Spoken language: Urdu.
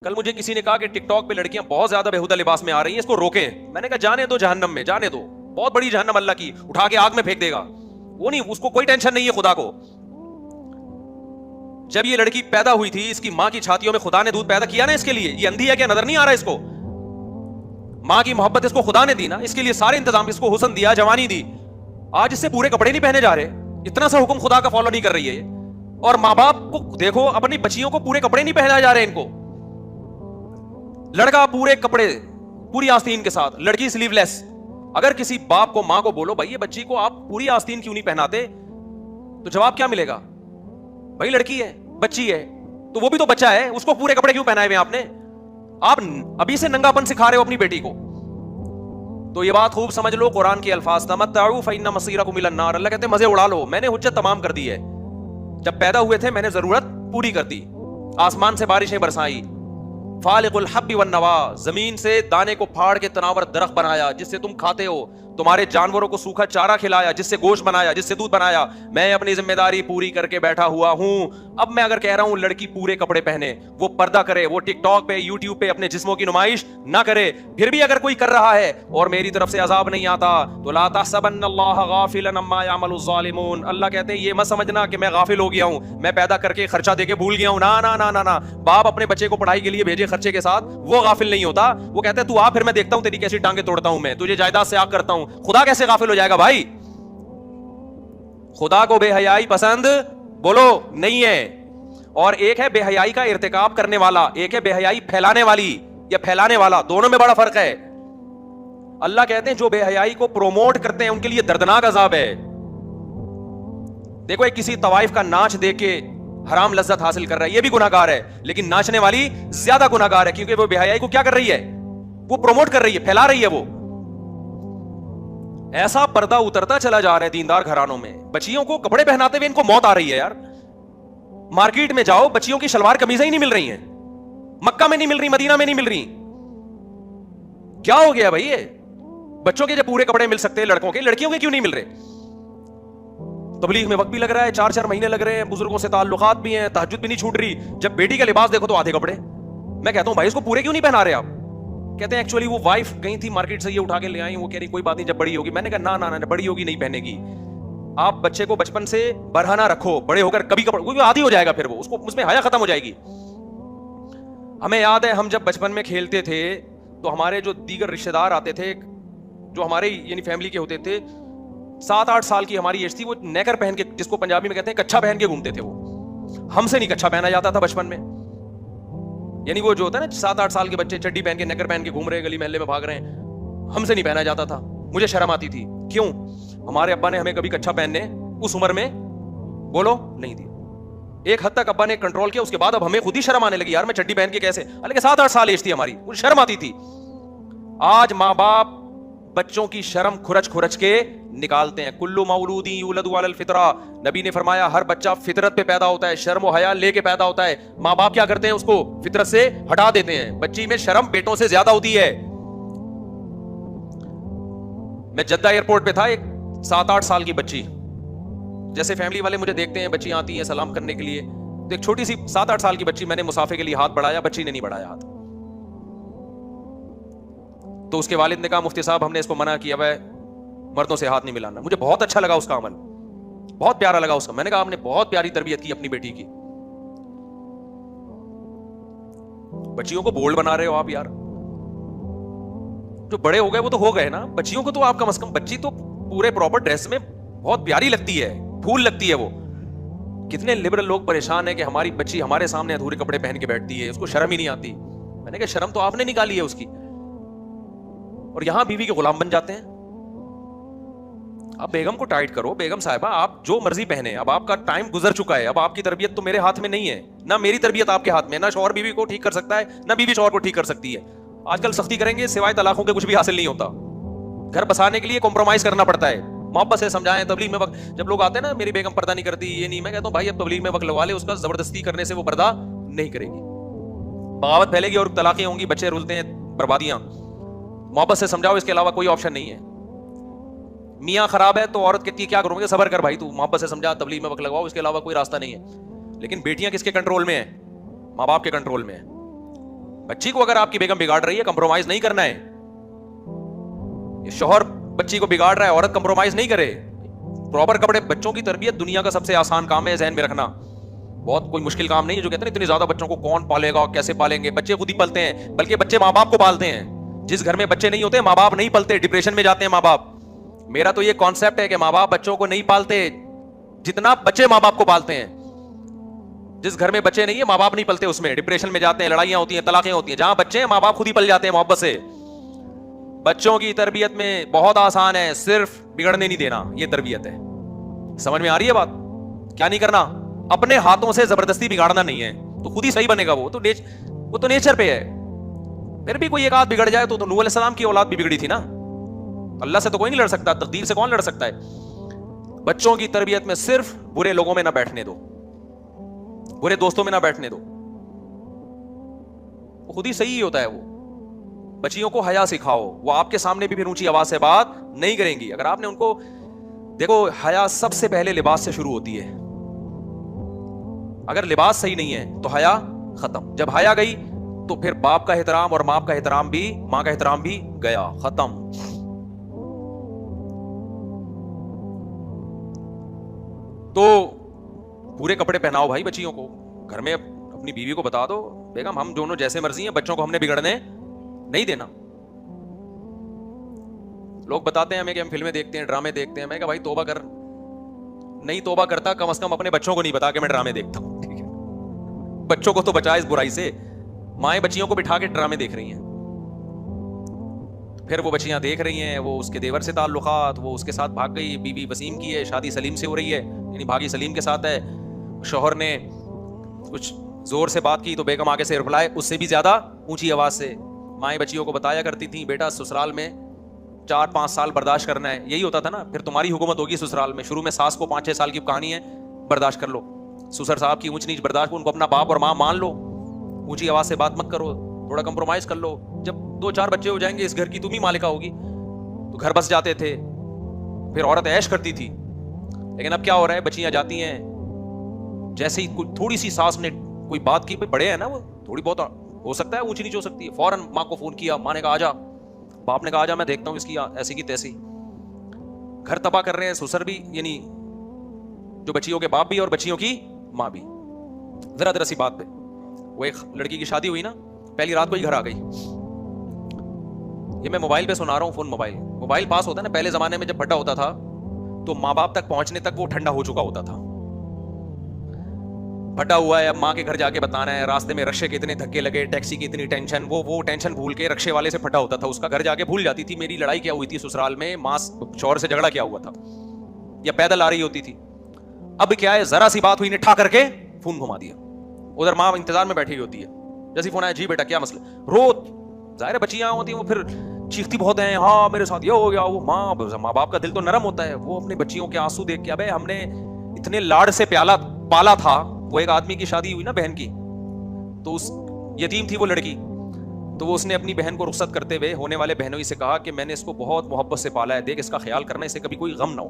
کل مجھے کسی نے کہا کہ ٹک ٹاک پہ لڑکیاں بہت زیادہ بےہودہ لباس میں آ رہی ہیں، اس کو روکیں. میں نے کہا جانے دو جہنم میں، جانے دو، بہت بڑی جہنم اللہ کی، اٹھا کے آگ میں پھینک دے گا. وہ نہیں، اس کو کوئی ٹینشن نہیں ہے خدا کو. جب یہ لڑکی پیدا ہوئی تھی، اس کی ماں کی چھاتیوں میں خدا نے دودھ پیدا کیا نا اس کے لیے. یہ اندھی ہے کیا؟ نظر نہیں آ رہا اس کو؟ ماں کی محبت اس کو خدا نے دی نا، اس کے لیے سارے انتظام، اس کو حسن دیا، جوانی دی. آج اس سے پورے کپڑے نہیں پہنے جا رہے، اتنا سا حکم خدا کا فالو نہیں کر رہی ہے. اور ماں باپ کو دیکھو، اپنی بچیوں کو پورے کپڑے نہیں پہنا جا رہے ان کو. لڑکا پورے کپڑے، پوری آستین کے ساتھ، لڑکی سلیو لیس. اگر کسی باپ کو، ماں کو بولو بھائی یہ بچی کو آپ پوری آستین کیوں نہیں پہناتے، تو جواب کیا ملے گا؟ بھائی لڑکی ہے، بچی ہے، تو وہ بھی تو بچہ ہے، اس کو پورے کپڑے کیوں پہنائے ہوئے آپ نے؟ آپ ابھی سے ننگا پن سکھا رہے ہو اپنی بیٹی کو. تو یہ بات خوب سمجھ لو، قرآن کے الفاظ تمتعوا فإن مصيركم إلى النار. اللہ کہتے ہیں مزے اڑا لو، میں نے حجت تمام کر دی ہے. جب پیدا ہوئے تھے میں نے ضرورت پوری کر دی، آسمان سے بارشیں برسائی، فالق الحب والنوا، زمین سے دانے کو پھاڑ کے تناور درخت بنایا جس سے تم کھاتے ہو، تمہارے جانوروں کو سوکھا چارہ کھلایا جس سے گوشت بنایا، جس سے دودھ بنایا. میں اپنی ذمہ داری پوری کر کے بیٹھا ہوا ہوں. اب میں اگر کہہ رہا ہوں لڑکی پورے کپڑے پہنے، وہ پردہ کرے، وہ ٹک ٹاک پہ، یوٹیوب پہ اپنے جسموں کی نمائش نہ کرے، پھر بھی اگر کوئی کر رہا ہے اور میری طرف سے عذاب نہیں آتا، تو لا تحسبن اللہ غافلا عما يعمل الظالمون. اللہ کہتے ہیں یہ مت سمجھنا کہ میں غافل ہو گیا ہوں، میں پیدا کر کے خرچہ دے کے بھول گیا ہوں. نا نا نا نا نا. باپ اپنے بچے کو پڑھائی کے لیے بھیجے خرچے کے ساتھ، وہ غافل نہیں ہوتا. وہ کہتے ہیں تو آ، پھر میں دیکھتا ہوں تیری کیسی ٹانگیں توڑتا ہوں، میں تجھے جائیداد سے آگ کرتا ہوں. خدا کیسے غافل ہو جائے گا بھائی؟ خدا کو بے حیائی پسند بولو نہیں ہے. اور ایک ہے بے حیائی کا ارتکاب کرنے والا، ایک ہے بے حیائی پھیلانے والی یا پھیلانے والا. دونوں میں بڑا فرق ہے. اللہ کہتے ہیں جو بے حیائی کو پروموٹ کرتے ہیں ان کے لیے دردناک عذاب ہے. دیکھو ایک کسی طوائف کا ناچ دیکھ کے حرام لذت حاصل کر رہا ہے، یہ بھی گناہگار ہے، لیکن ناچنے والی زیادہ گناہگار ہے، کیونکہ وہ بے حیائی کو کیا کر رہی ہے؟ وہ پروموٹ کر رہی ہے، پھیلا رہی ہے. وہ ایسا پردہ اترتا چلا جا رہا ہے دیندار گھرانوں میں. بچیوں کو کپڑے پہناتے ہوئے ان کو موت آ رہی ہے یار. مارکیٹ میں جاؤ، بچیوں کی شلوار قمیضیں ہی نہیں مل رہی ہیں. مکہ میں نہیں مل رہی، مدینہ میں نہیں مل رہی. کیا ہو گیا بھائی؟ یہ بچوں کے جب پورے کپڑے مل سکتے ہیں لڑکوں کے، لڑکیوں کے کیوں نہیں مل رہے؟ تبلیغ میں وقت بھی لگ رہا ہے، 4 مہینے لگ رہے ہیں، بزرگوں سے تعلقات بھی ہیں، تہجد بھی نہیں چھوٹ رہی. جب بیٹی کا لباس دیکھو تو آدھے کپڑے. میں کہتا ہوں بھائی اس کو پورے کیوں نہیں پہنا رہے آپ؟ کہتے ہیں ایکچولی وہ وائف گئی تھی مارکیٹ سے، یہ اٹھا کے لے آئی، وہ کہہ رہی کوئی بات نہیں جب بڑی ہوگی. میں نے کہا نہ بڑی ہوگی نہیں پہنے گی. آپ بچے کو بچپن سے برہنہ رکھو، بڑے ہو کر کبھی کپڑے عادی ہو جائے گا، پھر وہ اس میں حیا ختم ہو جائے گی. ہمیں یاد ہے ہم جب بچپن میں کھیلتے تھے تو ہمارے جو دیگر رشتے دار آتے تھے جو ہمارے یعنی فیملی کے ہوتے تھے، 7-8 سال کی ہماری ایج تھی، وہ نیکر پہن کے، جس کو پنجابی میں کہتے ہیں کچھا پہن کے گھومتے تھے. وہ ہم سے نہیں کچھا پہنا جاتا تھا بچپن میں. یعنی وہ جو ہوتا ہے نا 7-8 سال کے بچے چڈی پہن کے نیکر پہن کے گھوم رہے ہیں، گلی محلے میں بھاگ رہے ہیں، ہم سے نہیں پہنا جاتا تھا. مجھے شرم آتی تھی. کیوں؟ ہمارے ابا نے ہمیں کبھی کچھا پہننے اس عمر میں بولو نہیں دی. ایک حد تک ابا نے کنٹرول کیا، اس کے بعد اب ہمیں خود ہی شرم آنے لگی یار میں چڈی پہن کے کیسے. حالانکہ 7-8 سال ایج تھی ہماری، مجھے شرم آتی تھی. آج ماں باپ بچوں کی شرم کھرچ کے نکالتے ہیں. کلو مولود یولد علی الفطرہ، نبی نے فرمایا ہر بچہ فطرت پہ پیدا ہوتا ہے، شرم و حیا لے کے پیدا ہوتا ہے. ماں باپ کیا کرتے ہیں؟ اس کو فطرت سے ہٹا دیتے ہیں. بچی میں شرم بیٹوں سے زیادہ ہوتی ہے. میں جدہ ایئرپورٹ پہ تھا، ایک 7-8 سال کی بچی، جیسے فیملی والے مجھے دیکھتے ہیں بچیاں آتی ہیں سلام کرنے کے لیے، تو ایک چھوٹی سی 7-8 سال کی بچی، میں نے مسافے کے لیے ہاتھ بڑھایا، بچی نے نہیں بڑھایا ہاتھ. تو اس کے والد نے کہا مفتی صاحب ہم نے اس کو منع کیا ہے مردوں سے ہاتھ نہیں ملانا. مجھے بہت اچھا لگا اس کا عمل، بہت پیارا لگا اس کا. میں نے کہا آپ نے بہت پیاری تربیت کی اپنی بیٹی کی. بچیوں کو بولڈ بنا رہے ہو آپ یار. جو بڑے ہو گئے وہ تو ہو گئے نا، بچیوں کو تو آپ کم از کم، بچی تو پورے پراپر ڈریس میں بہت پیاری لگتی ہے، پھول لگتی ہے. وہ کتنے لبرل لوگ پریشان ہیں کہ ہماری بچی ہمارے سامنے ادھورے کپڑے پہن کے بیٹھتی ہے، اس کو شرم ہی نہیں آتی. میں نے کہا شرم تو آپ نے نکالی ہے اس کی، اور یہاں بیوی کے غلام بن جاتے ہیں. آپ بیگم کو ٹائٹ کرو، بیگم صاحبہ آپ جو مرضی پہنے، اب آپ کا ٹائم گزر چکا ہے، اب آپ کی تربیت تو میرے ہاتھ میں نہیں ہے، نہ میری تربیت آپ کے ہاتھ میں، نہ شوہر بیوی کو ٹھیک کر سکتا ہے، نہ بیوی شوہر کو ٹھیک کر سکتی ہے. آج کل سختی کریں گے سوائے طلاقوں کے کچھ بھی حاصل نہیں ہوتا. گھر بسانے کے لیے کمپرومائز کرنا پڑتا ہے. محبت سے سمجھائیں. تبلیغ میں وقت جب لوگ آتے ہیں نا میری بیگم پردہ نہیں کرتی یہ نہیں، میں کہتا ہوں بھائی اب تبلیغ میں وقت لگوا لے، اس کا زبردستی کرنے سے وہ پردہ نہیں کرے گی، بغاوت پھیلے گی اور طلاقیں ہوں گی، بچے رلتے ہیں، بربادیاں. محبت سے سمجھاؤ، اس کے علاوہ کوئی آپشن نہیں ہے. میاں خراب ہے تو عورت کہتی ہے کیا کروں گے، صبر کر بھائی، تو محبت سے سمجھا، تبلیغ میں وقت لگواؤ، اس کے علاوہ کوئی راستہ نہیں ہے. لیکن بیٹیاں کس کے کنٹرول میں ہیں؟ ماں باپ کے کنٹرول میں ہیں. بچی کو اگر آپ کی بیگم بگاڑ رہی ہے کمپرومائز نہیں کرنا ہے. یہ شوہر بچی کو بگاڑ رہا ہے, عورت کمپرومائز نہیں کرے. پراپر کپڑے, بچوں کی تربیت دنیا کا سب سے آسان کام ہے, ذہن میں رکھنا. بہت کوئی مشکل کام نہیں ہے. جو کہتے ہیں اتنے زیادہ بچوں کو کون پالے گا, کیسے پالیں گے, بچے خود ہی پلتے ہیں, بلکہ بچے ماں باپ کو پالتے ہیں. جس گھر میں بچے نہیں ہوتے ماں باپ نہیں پلتے, ڈپریشن میں جاتے ہیں ماں باپ. میرا تو یہ کانسیپٹ ہے کہ ماں باپ بچوں کو نہیں پالتے جتنا بچے ماں باپ کو پالتے ہیں. جس گھر میں بچے نہیں ہے ماں باپ نہیں پلتے, اس میں ڈپریشن میں جاتے ہیں, لڑائیاں ہوتی ہیں, طلاقیں ہوتی ہیں. جہاں بچے ہیں ماں باپ خود ہی پل جاتے ہیں محبت سے. بچوں کی تربیت میں بہت آسان ہے, صرف بگڑنے نہیں دینا, یہ تربیت ہے. سمجھ میں آ رہی ہے بات؟ کیا نہیں کرنا, اپنے ہاتھوں سے زبردستی بگاڑنا نہیں ہے, تو خود ہی صحیح بنے گا. وہ تو نیچر پہ ہے. پھر بھی کوئی ایک آدھ بگڑ جائے تو نوح علیہ السلام کی اولاد بھی بگڑی تھی نا. اللہ سے تو کوئی نہیں لڑ سکتا, تقدیر سے کون لڑ سکتا ہے. بچوں کی تربیت میں صرف برے لوگوں میں نہ بیٹھنے دو, برے دوستوں میں نہ بیٹھنے دو. وہ خود ہی صحیح ہوتا ہے. وہ بچیوں کو حیا سکھاؤ, وہ آپ کے سامنے بھی پھر اونچی آواز سے بات نہیں کریں گی. اگر آپ نے ان کو دیکھو, حیا سب سے پہلے لباس سے شروع ہوتی ہے. اگر لباس صحیح نہیں ہے تو حیا ختم. جب حیا گئی تو پھر باپ کا احترام اور ماں کا احترام بھی, ماں کا احترام بھی گیا, ختم. تو پورے کپڑے پہناؤ بھائی بچیوں کو. گھر میں اپنی بیوی کو بتا دو, بیگم ہم دونوں جیسے مرضی ہیں, بچوں کو ہم نے بگڑنے نہیں دینا. لوگ بتاتے ہیں ہمیں کہ ہم فلمیں دیکھتے ہیں, ڈرامے دیکھتے ہیں. میں کہا بھائی توبہ کر. نہیں توبہ کرتا, کم از کم اپنے بچوں کو نہیں بتا کہ میں ڈرامے دیکھتا ہوں. ٹھیک ہے, بچوں کو تو بچا اس برائی سے. مائیں بچیوں کو بٹھا کے ڈرامے دیکھ رہی ہیں, پھر وہ بچیاں دیکھ رہی ہیں, وہ اس کے دیور سے تعلقات, وہ اس کے ساتھ بھاگ گئی. بیوی وسیم کی ہے, شادی سلیم سے ہو رہی ہے, یعنی بھاگی سلیم کے ساتھ ہے. شوہر نے کچھ زور سے بات کی تو بیگم آگے سے رپلائی اس سے بھی زیادہ اونچی آواز سے. مائیں بچیوں کو بتایا کرتی تھیں, بیٹا سسرال میں 4-5 سال برداشت کرنا ہے. یہی ہوتا تھا نا, پھر تمہاری حکومت ہوگی سسرال میں. شروع میں ساس کو 5-6 سال کی کہانی ہے, برداشت کر لو. سسر صاحب کی اونچ نیچ برداشت, ان کو اپنا باپ اور ماں مان لو. اونچی آواز سے بات مت کرو, تھوڑا کمپرومائز کر لو. جب 2-4 بچے ہو جائیں گے, اس گھر کی تم ہی مالکہ ہوگی. تو گھر بس جاتے تھے, پھر عورت عیش کرتی تھی. لیکن اب کیا ہو رہا ہے, بچیاں جاتی ہیں, جیسے ہی تھوڑی سی ساس نے کوئی بات کی, بڑے ہیں نا وہ, تھوڑی بہت ہو سکتا ہے اونچی نیچ ہو سکتی ہے, فوراً ماں کو فون کیا, ماں نے کہا آجا, باپ نے کہا آجا, میں دیکھتا ہوں اس کی ایسی کی تیسی. گھر تباہ کر رہے ہیں سسر بھی, یعنی جو بچیوں کے باپ بھی اور بچیوں کی ماں بھی. ذرا سی بات پہ وہ ایک لڑکی کی شادی ہوئی نا, پہلی رات کو ہی گھر آ گئی. یہ میں موبائل پہ سنا رہا ہوں, فون موبائل پاس ہوتا ہے نا. پہلے زمانے میں جب بھٹا ہوتا تھا تو ماں باپ تک پہنچنے تک وہ ٹھنڈا ہو چکا ہوتا تھا. پھٹا ہوا ہے, اب ماں کے گھر جا کے بتانا ہے, راستے میں رکشے کے اتنے دھکے لگے, ٹیکسی کی اتنی ٹینشن, وہ ٹینشن بھول کے رکشے والے سے پھٹا ہوتا تھا. اس کا گھر جا کے بھول جاتی تھی میری لڑائی کیا ہوئی تھی سسرال میں, ماں شوہر سے جھگڑا کیا ہوا تھا, یا پیدل آ رہی ہوتی تھی. اب کیا ہے, ذرا سی بات ہوئی, نے ٹھا کر کے فون گھما دیا. ادھر ماں انتظار میں بیٹھی ہوتی ہے, جیسے فون آیا, جی بیٹا کیا مسئلہ, روت. ظاہر ہے بچیاں ہوتی ہیں, وہ پھر چیختی بہت ہیں, ہاں میرے ساتھ یہ ہو گیا. وہ ماں باپ کا دل تو نرم ہوتا ہے, وہ اپنے بچیوں کے آنسو دیکھ کے, ابے ہم نے اتنے لاڈ سے پالا تھا. وہ ایک آدمی کی شادی ہوئی نا بہن کی, تو اس یتیم تھی وہ لڑکی, تو وہ اس نے اپنی بہن کو رخصت کرتے ہوئے ہونے والے بہنوئی سے کہا کہ میں نے اس کو بہت محبت سے پالا ہے, دیکھ اس کا خیال کرنا, اسے کبھی کوئی غم نہ ہو.